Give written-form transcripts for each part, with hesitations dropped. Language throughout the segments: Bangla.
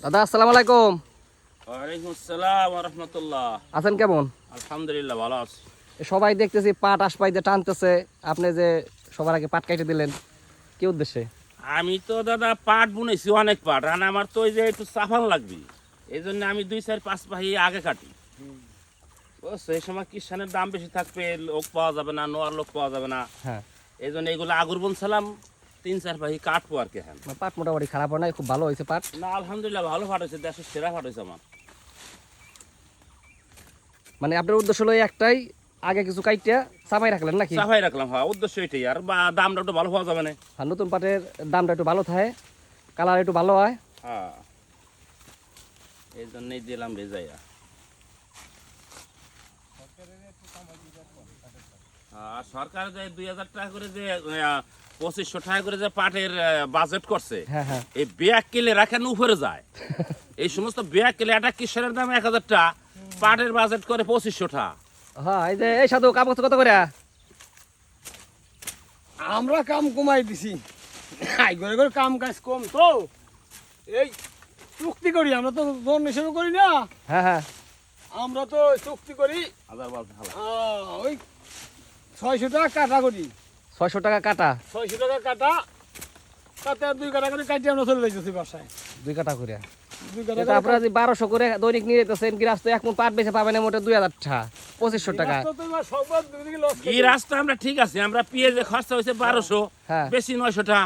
দাদা আসসালামু আলাইকুম। ওয়ালাইকুম আসসালাম ওয়া রাহমাতুল্লাহ। আছেন কেমন? আলহামদুলিল্লাহ ভালো আছি। সবাই দেখতেছি পাট আসপাইতে টানতেছে, আপনি যে সবার আগে পাট কাটে দিলেন কি উদ্দেশ্যে? আমি তো দাদা পাট বুনেছি অনেক পাট, আর আমার তো ওই যে একটু চাফান লাগবে, এই জন্য আমি 2-4-5 পাহি আগে কাটি। বুঝছো, এই সময় কিষানের দাম বেশি থাকবে, লোক পাওয়া যাবে না, নোয়ার লোক পাওয়া যাবে না। হ্যাঁ, এই জন্য এগুলো আগুর বুনছিলাম, 3-4 পাহি কাটবো আর কি। হ্যাঁ, পাট মোটামুটি খারাপ হয় না, খুব ভালো হয়েছে পাট। না আলহামদুলিল্লাহ ভালো পাট হয়েছে, দেশের সেরা পাট হয়েছে আমার। মানে আপনার উদ্দেশ্য হলো এই একটাই, আগে কিছু কাইটা চাপাই রাখলেন নাকি? চাফাই রাখলাম, হ্যাঁ উদ্দেশ্য এটাই। আর দামটা একটু ভালো পাওয়া যাবে না। আর নতুন পাটের দামটা একটু ভালো থাকে, কালার একটু ভালো হয়। হ্যাঁ, এই জন্যই দিলাম ভেজাইয়া। আর সরকার যে 2000 টাকা করে যে 2500 টাকা করে যে পাটের বাজেট করছে, হ্যাঁ হ্যাঁ, এই ব্যাগ কিলে রাখেন উপরে যায়। এই সমস্ত ব্যাগ কিলে একটা কিসের দাম 1000 টাকা, পাটের বাজেট করে 2500 টাকা। হ্যাঁ এই যে এই সাধু কাপড় কত করে? আমরা কাম কমাই দিছি, করে করে কাম কাজ কম তো, এই চুক্তি করি। আমরা তো জন হিসেবে করি না, হ্যাঁ হ্যাঁ, আমরা তো চুক্তি করি। হাজার বলতে হবে। ওই 600 টাকা কাটা করি, 600 টাকা কাটা, 600 টাকা কাটা, তাতে আর 2 কাটা করে কাটিয়ে আমরা চলে যাইতেছি বাসায়। 2 কাটা করে। 2 কাটা এটা আপনারা যে 1200 করে দৈনিক নিয়ে যেতেছেন, গৃহস্থ এক মণ পাট বেচে পাবেন মোটে 2000 টাকা, 2500 টাকা। এই রাস্তা আমরা ঠিক আছে, আমরা পেঁয়াজে খরচা হয়েছে 1200, হ্যাঁ। বেশি 900 টাকা।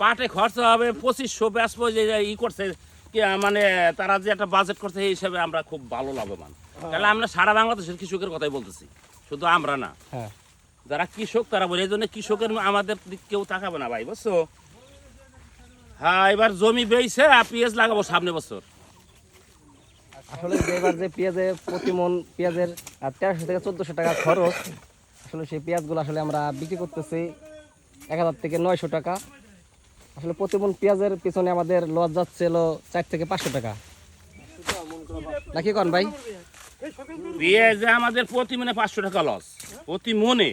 পাটে খরচা হবে 2500, বেসবো যে ই করছে মানে তারা যে একটা বাজেট করছে, এই হিসাবে আমরা খুব ভালো লাভবান। তাহলে আমরা সারা বাংলাদেশের কৃষকের কথাই বলতেছি, শুধু আমরা না, হ্যাঁ, যারা কৃষক তারা বলে। এই জন্য কৃষকের আমাদের দিক কেউ তাকাবে না ভাই, বুঝছো। হ্যাঁ, এবার জমি বেইছে পেঁয়াজ লাগাবো সামনে বছর। আসলে যে এবার যে পেঁয়াজের প্রতি মন পেঁয়াজের 1300 থেকে 1400 টাকা খরচ, আসলে সেই পেঁয়াজগুলো আসলে আমরা বিক্রি করতেছি 1000 থেকে 900 টাকা। আসলে প্রতি মন পেঁয়াজের পিছনে আমাদের লস যাচ্ছে হলো 4 থেকে 500 টাকা, নাকি কোন ভাই? পেঁয়াজে আমাদের প্রতি মনে 500 টাকা লস, প্রতি মনে।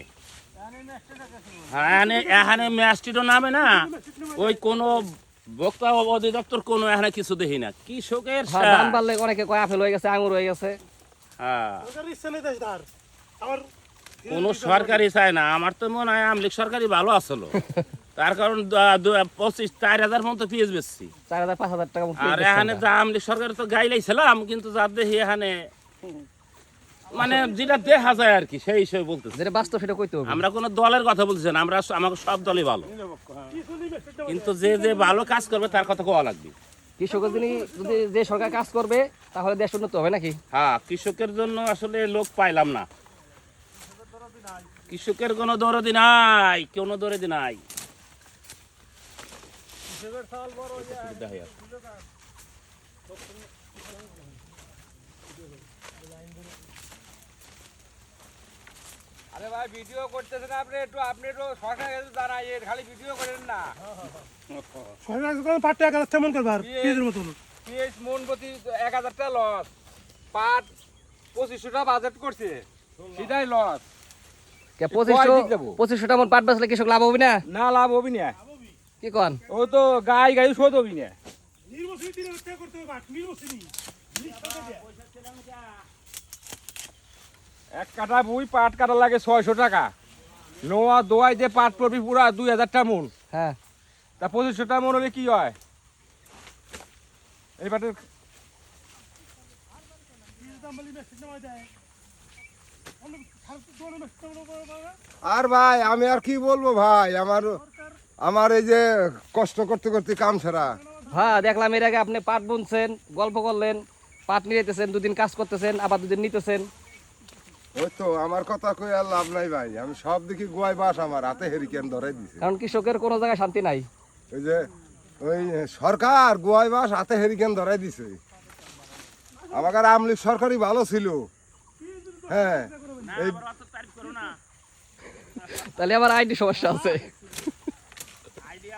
হ্যাঁ, এখানে ম্যাস্টিডও নামে না, ওই কোনো বক্তা অধিদপ্তর কোনো এখানে কিছু দেখি না। কৃষকের হ্যাঁ, দাম বাড়লে অনেকে কয় আপেল হয়ে গেছে, আঙুর হয়ে গেছে। হ্যাঁ, কোনো সরকারি চায় না। আমার তো মনে হয় আমলিক সরকারি ভালো আসলো, তার কারণ 25-4000 মতো পেঁয়াজ বেচছি। 4000-5000 টাকা মতো আর পেঁয়াজ এখানে বেচছেন। যা আমলিক সরকার তো গাইলাইছিলাম, কিন্তু যার দেখি এখানে মানে যেটা দেখা যায় আর কি, সেই হিসেবে বলতেছি। যেটা বাস্তব সেটা কইতে হবে। আমরা কোনো দলের কথা বলতেছি না, আমরা আমাকে সব দলই ভালো, কিন্তু যে যে ভালো কাজ করবে তার কথা কোয়া লাগবে। কৃষকের যদি যদি যে সরকার কাজ করবে তাহলে দেশ উন্নত হবে নাকি? হ্যাঁ, কৃষকের জন্য আসলে লোক পাইলাম না, কৃষকের কোনো দরদি নাই, কোনো দরদি নাই। আরে ভাই ভিডিও করতেছেন আপনি, একটু সরকার কাছে জানাই, খালি ভিডিও করেন না। পাটটা 1000 তেমন করবার পেঁয়াজের মতন। পিএস মন প্রতি 1000 টাকা লস, পাট 2500 টাকা বাজেট করছে, সেটাই লস। 2500 টাকা মন পাট বেচলে কৃষক লাভ হবে না? না লাভ হবি না, কি কোন? ও তো গাই গাই শোধ হবি না। এক কাঠা বই পাট কাটা লাগে 600 টাকা, নোয়া দোয়াই যে পাট পড়বি পুরা 2000 টাকা মন, হ্যাঁ, তা 2500 টাকা মন হলে কি হয়? এই পাটের আর ভাই আমি আর কি বলবো ভাই, আমার এই যে কষ্ট করতে করতে কাম ছাড়া। হ্যাঁ দেখলাম এর আগে আপনি পাট বুনছেন, গল্প করলেন, পাট নিয়ে যেতেছেন, 2 দিন কাজ করতেছেন, আবার 2 দিন নিতেছেন। ওই তো আমার কথা কই আর লাভ নাই ভাই, আমি সব দেখি গুয়াই বাস আমার হাতে হেরিকেন ধরে দিছে। কারণ কৃষকের কোনো জায়গায় শান্তি নাই। ওই যে ওই সরকার গুয়াই বাস হাতে হেরিকেন ধরে দিছে। আমাকে আমলিক সরকারই ভালো ছিল। হ্যাঁ, এই তাহলে আমার আইডি সমস্যা আছে।